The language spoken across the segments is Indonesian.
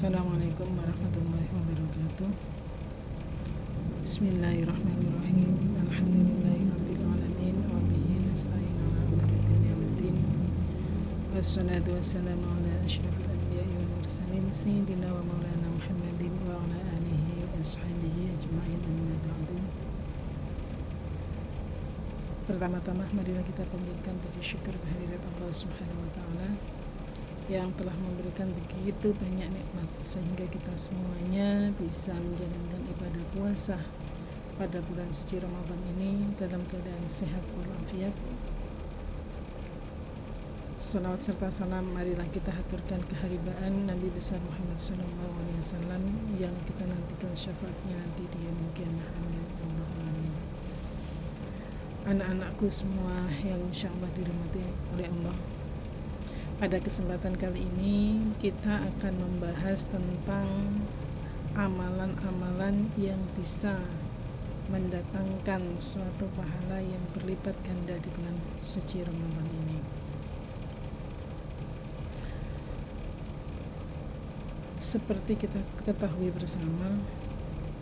Assalamualaikum warahmatullahi wabarakatuh. Bismillahirrahmanirrahim. Alhamdulillahirabbil alamin wa bihi nasta'in 'ala umuri dunya waddin. Wassalatu wassalamu ala asyrafil anbiya'i wal mursalin sayyidina wa maulana Muhammadin wa ala alihi wa ashabihi ajma'in amma ba'du. Pertama-tama marilah kita panjatkan puji syukur kehadirat Allah Subhanahu wa taala yang telah memberikan begitu banyak nikmat sehingga kita semuanya bisa menjalankan ibadah puasa pada bulan suci Ramadan ini dalam keadaan sehat walafiat. Salawat serta salam marilah kita haturkan keharibaan Nabi besar Muhammad SAW yang kita nantikan syafaatnya nanti di yaumil qiyamah. Amin. Allahumma amin. Anak-anakku semua yang insyaallah dirahmati oleh Allah, pada kesempatan kali ini kita akan membahas tentang amalan-amalan yang bisa mendatangkan suatu pahala yang berlipat ganda di bulan suci Ramadan ini. Seperti kita ketahui bersama,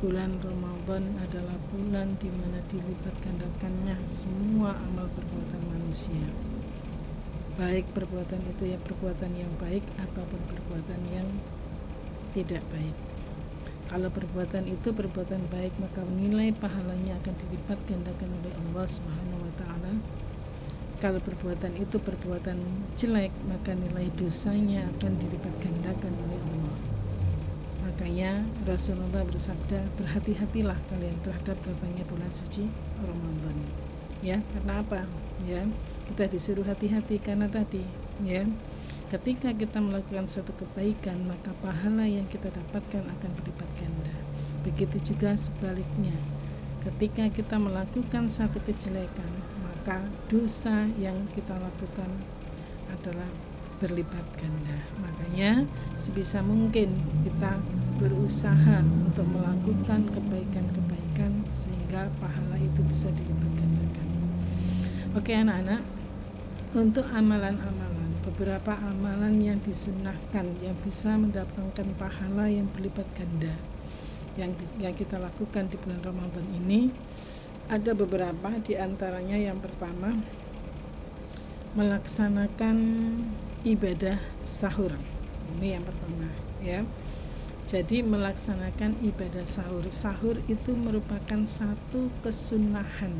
bulan Ramadan adalah bulan di mana dilipat gandakannya semua amal perbuatan manusia. Baik perbuatan itu ya perbuatan yang baik ataupun perbuatan yang tidak baik. Kalau perbuatan itu perbuatan baik, maka nilai pahalanya akan dilipat gandakan oleh Allah Subhanahu wa taala. Kalau perbuatan itu perbuatan jelek, maka nilai dosanya akan dilipat gandakan oleh Allah. Makanya Rasulullah bersabda, berhati-hatilah kalian terhadap datangnya bulan suci Ramadan. Ya, karena apa? Ya, kita disuruh hati-hati karena tadi, ya, ketika kita melakukan satu kebaikan, maka pahala yang kita dapatkan akan berlipat ganda. Begitu juga sebaliknya, ketika kita melakukan satu kejelekan, maka dosa yang kita lakukan adalah berlipat ganda. Makanya sebisa mungkin kita berusaha untuk melakukan kebaikan-kebaikan sehingga pahala itu bisa dilipat gandakan. Oke anak-anak, untuk amalan-amalan, beberapa amalan yang disunahkan yang bisa mendatangkan pahala yang berlipat ganda yang kita lakukan di bulan Ramadan ini, ada beberapa. Di antaranya yang pertama, melaksanakan ibadah sahur. Ini yang pertama, ya. Jadi melaksanakan ibadah sahur. Sahur itu merupakan satu kesunahan.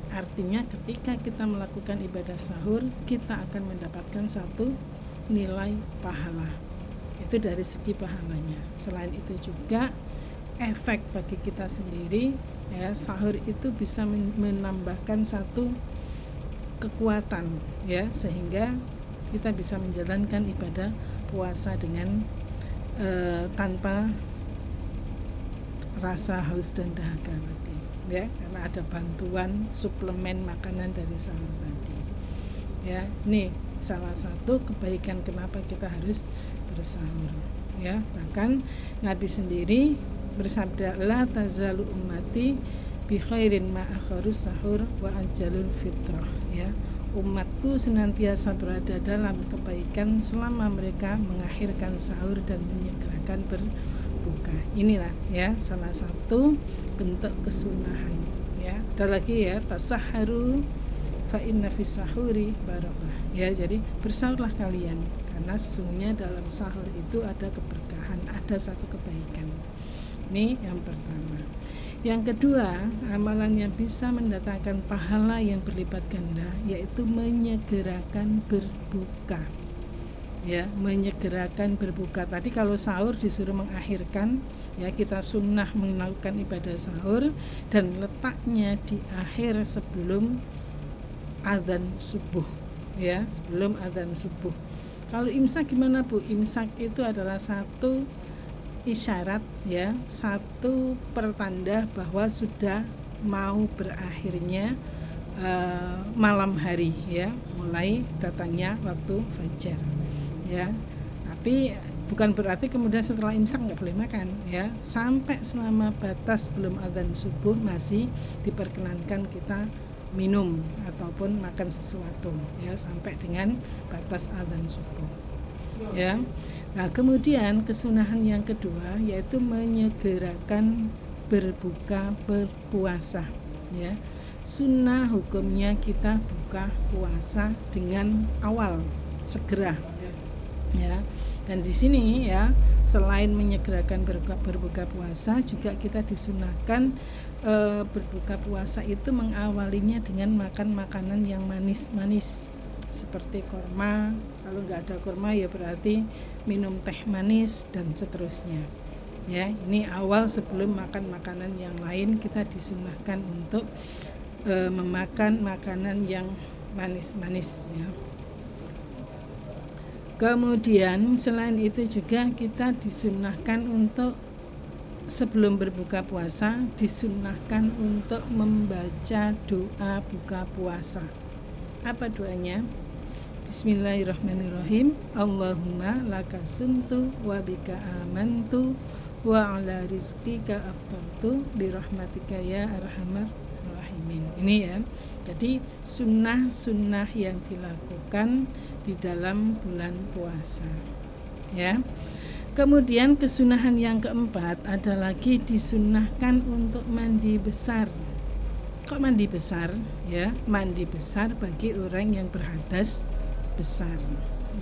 Artinya ketika kita melakukan ibadah sahur, kita akan mendapatkan satu nilai pahala. Itu dari segi pahalanya. Selain itu juga efek bagi kita sendiri, ya, sahur itu bisa menambahkan satu kekuatan, ya, sehingga kita bisa menjalankan ibadah puasa dengan tanpa rasa haus dan dahaga tadi, ya, karena ada bantuan suplemen makanan dari sahur tadi, ya. Ini salah satu kebaikan kenapa kita harus bersahur, ya. Bahkan Nabi sendiri bersabda, la tazalu ummati bi khairin ma akharu sahur wa ajalul fitrah, ya. Umatku senantiasa berada dalam kebaikan selama mereka mengakhirkan sahur dan menyegerakan berbuka. Inilah, ya, salah satu bentuk kesunahan, ya. Ada lagi, ya, tasahharu fa inna fis sahuri barakah, ya. Jadi bersahurlah kalian karena sesungguhnya dalam sahur itu ada keberkahan, ada satu kebaikan. Ini yang pertama. Yang kedua, amalan yang bisa mendatangkan pahala yang berlipat ganda yaitu menyegerakan berbuka. Ya, menyegerakan berbuka. Tadi kalau sahur disuruh mengakhirkan, ya, kita sunnah melakukan ibadah sahur dan letaknya di akhir sebelum adzan subuh, ya, sebelum adzan subuh. Kalau imsak gimana, Bu? Imsak itu adalah satu isyarat, ya, satu pertanda bahwa sudah mau berakhirnya malam hari, ya, mulai datangnya waktu fajar, ya. Tapi bukan berarti kemudian setelah imsak nggak boleh makan, ya. Sampai selama batas belum adzan subuh masih diperkenankan kita minum ataupun makan sesuatu, ya, sampai dengan batas adzan subuh, ya. Nah, kemudian kesunahan yang kedua yaitu menyegerakan berbuka berpuasa, ya. Sunnah hukumnya kita buka puasa dengan awal, segera, ya. Dan di sini ya, selain menyegerakan berbuka puasa, juga kita disunahkan berbuka puasa itu mengawalinya dengan makan makanan yang manis-manis seperti kurma. Kalau nggak ada kurma ya berarti minum teh manis dan seterusnya, ya. Ini awal sebelum makan makanan yang lain, kita disunahkan untuk memakan makanan yang manis-manis, ya. Kemudian selain itu juga kita disunahkan untuk sebelum berbuka puasa disunahkan untuk membaca doa buka puasa. Apa doanya? Bismillahirrahmanirrahim. Allahumma laka sumtu wa bika amantu wa ala rizqika aftartu birahmatika ya arhamar rahimin. Ini ya. Jadi sunnah-sunnah yang dilakukan di dalam bulan puasa, ya. Kemudian kesunahan yang keempat ada lagi, disunahkan untuk mandi besar. Kok mandi besar? Ya, mandi besar bagi orang yang berhadas besar,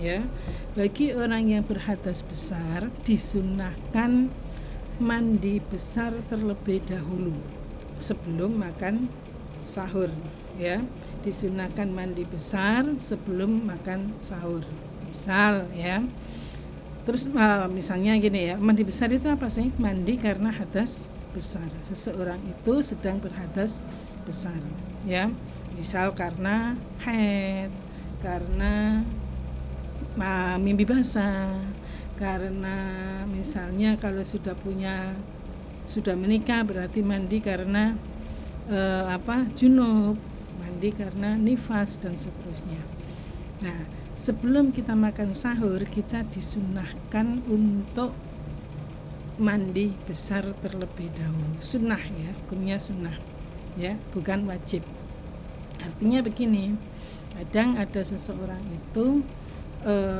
ya. Bagi orang yang berhadas besar disunahkan mandi besar terlebih dahulu sebelum makan sahur, ya. Disunahkan mandi besar sebelum makan sahur. Misal, ya. Terus misalnya gini ya, mandi besar itu apa sih? Mandi karena hadas besar. Seseorang itu sedang berhadas besar, ya. Misal karena haid, karena mimpi basah, karena misalnya kalau sudah menikah berarti mandi karena junub, mandi karena nifas dan seterusnya. Nah, sebelum kita makan sahur kita disunahkan untuk mandi besar terlebih dahulu. Sunnah, ya, hukumnya sunnah, ya, bukan wajib. Artinya begini, kadang ada seseorang itu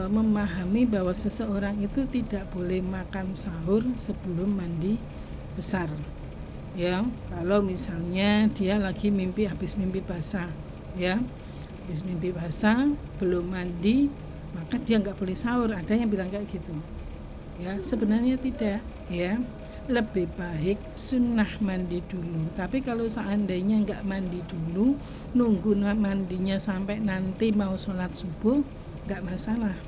memahami bahwa seseorang itu tidak boleh makan sahur sebelum mandi besar, ya. Kalau misalnya dia lagi habis mimpi basah, ya, habis mimpi basah belum mandi, maka dia nggak boleh sahur. Ada yang bilang kayak gitu, ya. Sebenarnya tidak, ya. Lebih baik sunnah mandi dulu. Tapi kalau seandainya nggak mandi dulu, nunggu mandinya sampai nanti mau sholat subuh, nggak masalah,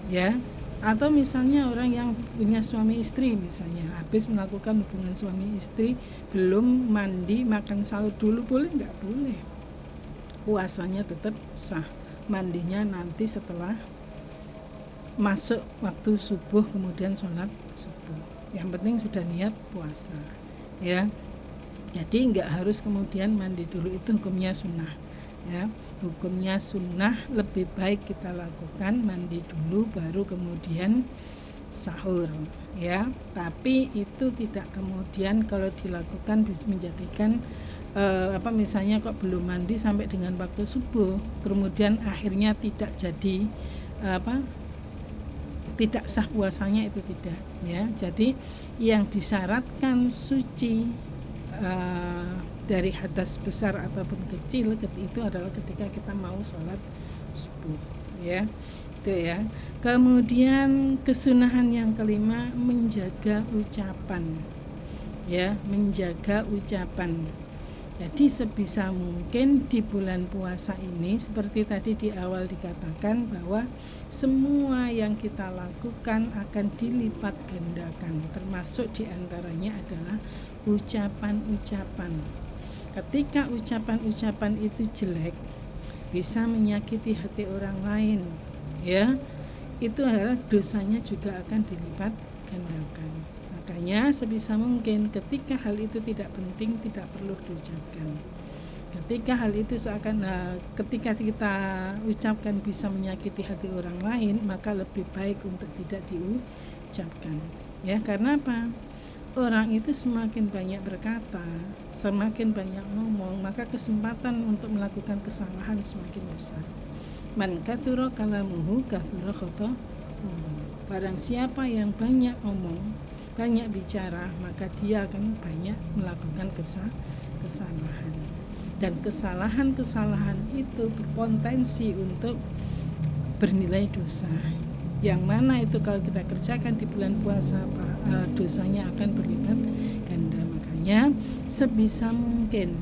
ya. Atau misalnya orang yang punya suami istri, misalnya habis melakukan hubungan suami istri belum mandi, makan sahur dulu, boleh nggak? Boleh. Puasanya tetap sah. Mandinya nanti setelah masuk waktu subuh, kemudian sholat subuh. Yang penting sudah niat puasa, ya. Jadi nggak harus kemudian mandi dulu, itu hukumnya sunnah, ya. Hukumnya sunnah, lebih baik kita lakukan mandi dulu baru kemudian sahur, ya. Tapi itu tidak kemudian kalau dilakukan menjadikan misalnya kok belum mandi sampai dengan waktu subuh, kemudian akhirnya tidak jadi tidak sah puasanya, itu tidak, ya. Jadi yang disyaratkan suci dari hadas besar ataupun kecil itu adalah ketika kita mau sholat subuh, ya. Itu, ya. Kemudian kesunahan yang kelima, menjaga ucapan, ya, menjaga ucapan. Jadi sebisa mungkin di bulan puasa ini, seperti tadi di awal dikatakan bahwa semua yang kita lakukan akan dilipat gandakan, termasuk diantaranya adalah ucapan-ucapan. Ketika ucapan-ucapan itu jelek, bisa menyakiti hati orang lain, ya, itu adalah dosanya juga akan dilipat gandakan. Makanya sebisa mungkin ketika hal itu tidak penting, tidak perlu diucapkan. Ketika hal itu ketika kita ucapkan bisa menyakiti hati orang lain, maka lebih baik untuk tidak diucapkan, ya. Karena apa? Orang itu semakin banyak berkata, semakin banyak ngomong, maka kesempatan untuk melakukan kesalahan semakin besar. Man kathura kalamuhu kathura Barang siapa yang banyak omong, banyak bicara, maka dia akan banyak melakukan kesalahan. Dan kesalahan-kesalahan itu berpotensi untuk bernilai dosa. Yang mana itu kalau kita kerjakan di bulan puasa, dosanya akan berlipat ganda. Makanya sebisa mungkin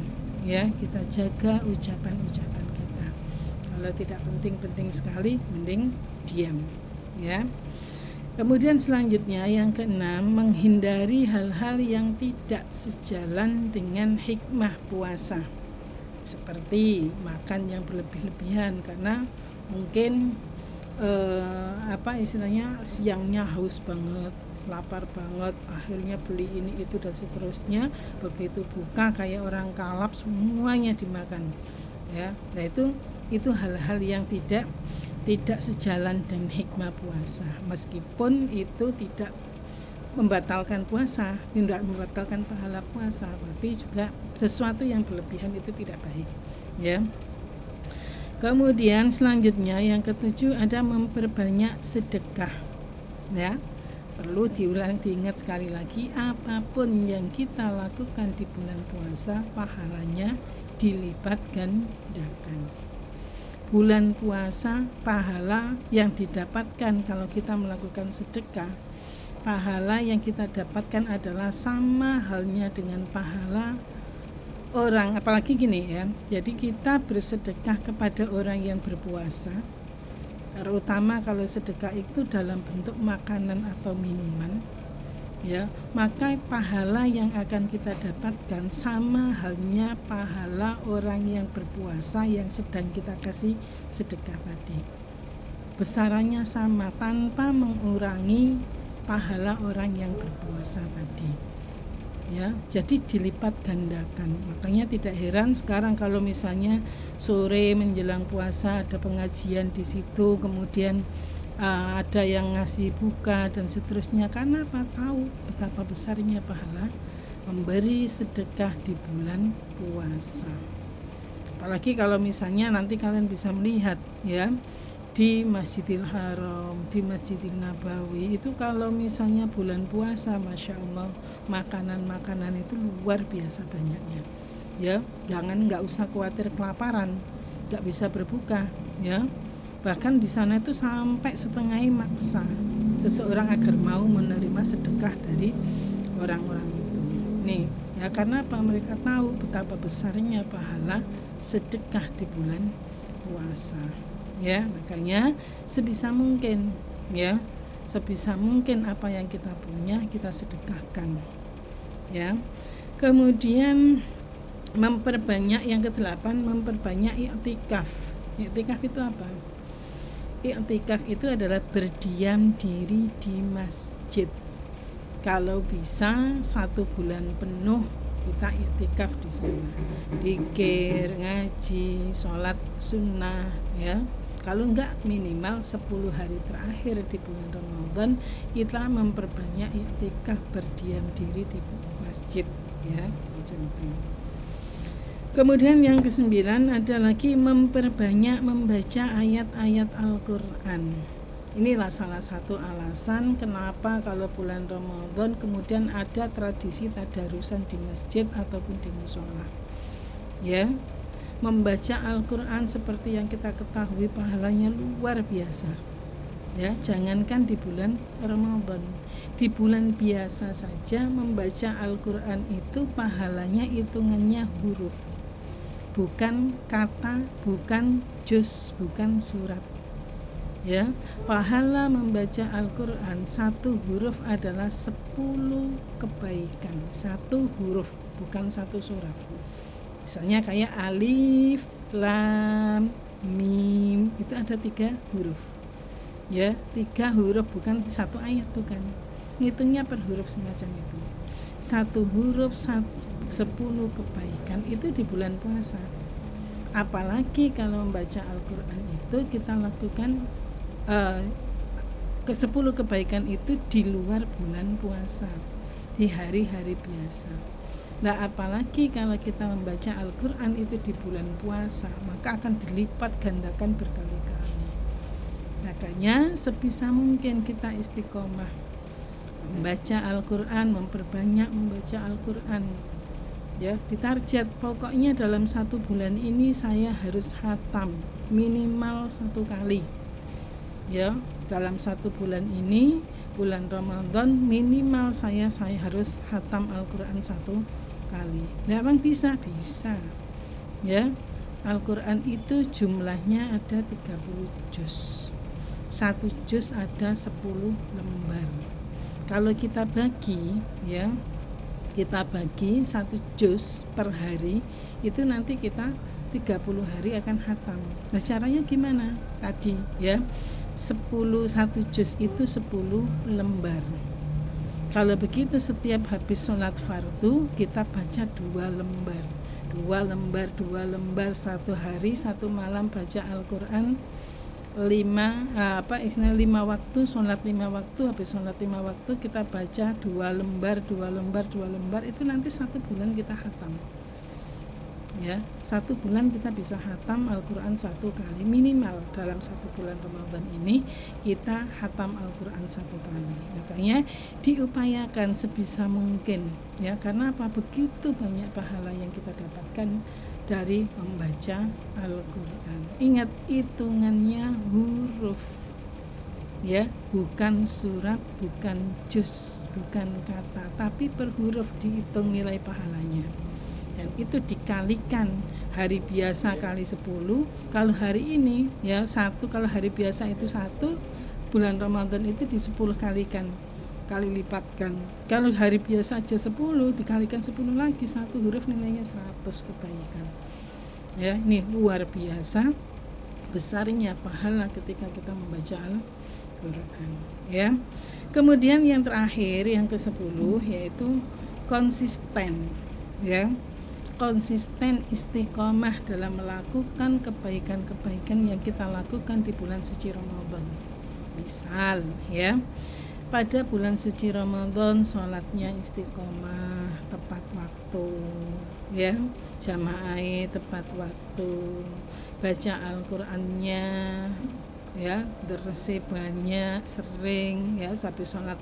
ya kita jaga ucapan-ucapan kita. Kalau tidak penting-penting sekali, mending diam ya. Kemudian selanjutnya yang keenam, menghindari hal-hal yang tidak sejalan dengan hikmah puasa, seperti makan yang berlebih-lebihan karena mungkin siangnya haus banget, lapar banget, akhirnya beli ini itu dan seterusnya, begitu buka kayak orang kalap semuanya dimakan ya. Nah itu hal-hal yang tidak sejalan dengan hikmah puasa, meskipun itu tidak membatalkan puasa, tidak membatalkan pahala puasa, tapi juga sesuatu yang berlebihan itu tidak baik ya. Kemudian selanjutnya yang ketujuh ada memperbanyak sedekah ya. Perlu diingat sekali lagi, apapun yang kita lakukan di bulan puasa pahalanya dilipat gandakan. Bulan puasa, pahala yang didapatkan kalau kita melakukan sedekah, pahala yang kita dapatkan adalah sama halnya dengan pahala orang, apalagi gini ya. Jadi kita bersedekah kepada orang yang berpuasa, terutama kalau sedekah itu dalam bentuk makanan atau minuman ya, maka pahala yang akan kita dapatkan sama halnya pahala orang yang berpuasa yang sedang kita kasih sedekah tadi. Besarannya sama tanpa mengurangi pahala orang yang berpuasa tadi ya. Jadi dilipat gandakan. Makanya tidak heran sekarang kalau misalnya sore menjelang puasa ada pengajian di situ, kemudian ada yang ngasih buka dan seterusnya, karena apa? Tahu betapa besarnya pahala memberi sedekah di bulan puasa. Apalagi kalau misalnya nanti kalian bisa melihat ya, di Masjidil Haram, di Masjidil Nabawi itu kalau misalnya bulan puasa, Masya Allah, makanan-makanan itu luar biasa banyaknya ya. Nggak usah khawatir kelaparan, nggak bisa berbuka ya. Bahkan di sana itu sampai setengah maksa seseorang agar mau menerima sedekah dari orang-orang itu. Nih ya, karena apa? Mereka tahu betapa besarnya pahala sedekah di bulan puasa ya. Makanya sebisa mungkin ya, sebisa mungkin apa yang kita punya kita sedekahkan ya. Kemudian memperbanyak, yang ke-8, memperbanyak i'tikaf. I'tikaf itu apa? I'tikaf itu adalah berdiam diri di masjid. Kalau bisa 1 bulan penuh kita i'tikaf di sana, dzikir, ngaji, sholat sunnah ya. Kalau enggak minimal 10 hari terakhir di bulan Ramadan kita memperbanyak i'tikaf, berdiam diri di masjid ya, macam itu. Kemudian yang ke-9 ada lagi memperbanyak membaca ayat-ayat Al-Quran. Inilah salah satu alasan kenapa kalau bulan Ramadan kemudian ada tradisi tadarusan di masjid ataupun di mushola ya. Membaca Al-Quran seperti yang kita ketahui pahalanya luar biasa ya. Jangankan di bulan Ramadan, di bulan biasa saja membaca Al-Quran itu pahalanya hitungannya huruf, bukan kata, bukan juz, bukan surat ya. Pahala membaca Al-Quran 1 huruf adalah 10 kebaikan. 1 huruf, bukan 1 surat. Misalnya kayak alif, lam, mim, itu ada 3 huruf ya. 3 huruf, bukan 1 ayat, bukan. Ngitungnya per huruf semacam itu. 1 huruf 10 kebaikan itu di bulan puasa. Apalagi kalau membaca Al-Quran itu kita lakukan ke 10 kebaikan itu di luar bulan puasa, di hari-hari biasa. Nah apalagi kalau kita membaca Al-Quran itu di bulan puasa, maka akan dilipat gandakan berkali-kali Makanya sebisa mungkin kita istiqomah membaca Al-Quran, memperbanyak membaca Al-Quran. Ya, ditarget pokoknya dalam 1 bulan ini saya harus khatam minimal 1 kali. Ya, dalam 1 bulan ini, bulan Ramadan, minimal saya harus khatam Al-Quran 1 kali. Nah, emang bisa ya. Al-Quran itu jumlahnya ada 30 juz. 1 juz ada 10 lembar. Kalau kita bagi, ya, kita bagi 1 juz per hari, itu nanti kita 30 hari akan khatam. Nah, caranya gimana? Tadi, ya, 1 juz itu 10 lembar. Kalau begitu setiap habis sholat fardu kita baca 2 lembar. 2 lembar 1 hari 1 malam baca Al-Quran 5 waktu, sholat 5 waktu, habis sholat 5 waktu kita baca 2 lembar, itu nanti 1 bulan kita khatam. Ya, 1 bulan kita bisa khatam Al-Quran 1 kali minimal. Dalam 1 bulan Ramadan ini kita khatam Al-Quran 1 kali. Makanya diupayakan sebisa mungkin, ya, karena apa? Begitu banyak pahala yang kita dapatkan dari membaca Al-Quran. Ingat, hitungannya huruf, ya, bukan surat, bukan juz, bukan kata, tapi per huruf dihitung nilai pahalanya. Dan itu dikalikan hari biasa kali 10. Kalau hari ini, ya, 1, kalau hari biasa itu 1, bulan Ramadan itu di 10 kalikan, kali lipatkan. Kalau hari biasa aja 10 dikalikan 10 lagi, 1 huruf nilainya 100 kebaikan. Ya, ini luar biasa besarnya pahala ketika kita membaca Al-Quran, ya. Kemudian yang terakhir, yang ke-10, yaitu konsisten, ya. Konsisten istiqomah dalam melakukan kebaikan-kebaikan yang kita lakukan di bulan suci Ramadan. Misal, ya, pada bulan suci Ramadan sholatnya istiqomah, tepat waktu, ya, jamaah tepat waktu, baca Al-Qur'annya, ya, derese banyak, sering, ya, sampai sholat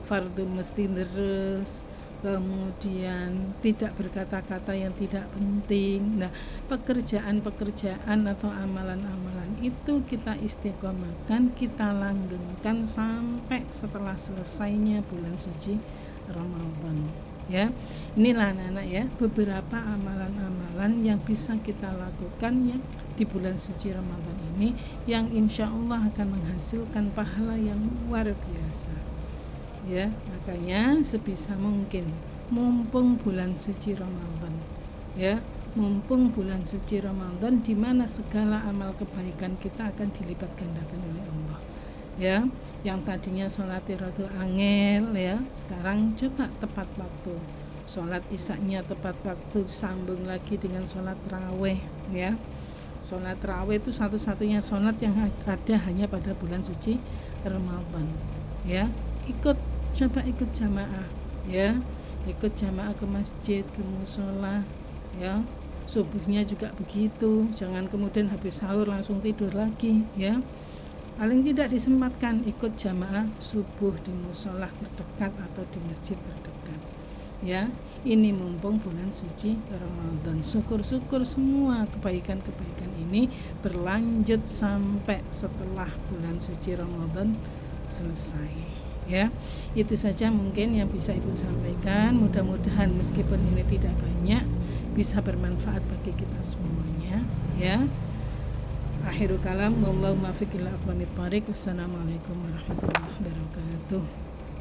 fardu mesti deres. Kemudian tidak berkata-kata yang tidak penting. Nah, pekerjaan-pekerjaan atau amalan-amalan itu kita istiqomahkan, kita langgengkan sampai setelah selesainya bulan suci Ramadan, ya. Inilah anak-anak, ya, beberapa amalan-amalan yang bisa kita lakukan yang di bulan suci Ramadan ini, yang insya Allah akan menghasilkan pahala yang luar biasa. Ya, makanya sebisa mungkin mumpung bulan suci Ramadan, ya, mumpung bulan suci Ramadan di mana segala amal kebaikan kita akan dilipat gandakan oleh Allah, ya. Yang tadinya sholat rada angel, ya, sekarang coba tepat waktu. Sholat isya-nya tepat waktu, sambung lagi dengan sholat raweh, ya. Sholat raweh itu satu-satunya sholat yang ada hanya pada bulan suci Ramadan, ya. Coba ikut jamaah, ya, ikut jamaah ke masjid, ke musola, ya. Subuhnya juga begitu, jangan kemudian habis sahur langsung tidur lagi, ya. Paling tidak disempatkan ikut jamaah subuh di musola terdekat atau di masjid terdekat, ya. Ini mumpung bulan suci Ramadan. Syukur-syukur semua kebaikan-kebaikan ini berlanjut sampai setelah bulan suci Ramadan selesai. Ya, itu saja mungkin yang bisa Ibu sampaikan. Mudah-mudahan meskipun ini tidak banyak, bisa bermanfaat bagi kita semuanya, ya. Akhirul kalam, wallahu muwaffiq ila aqwamit thoriq. Wassalamualaikum warahmatullahi wabarakatuh.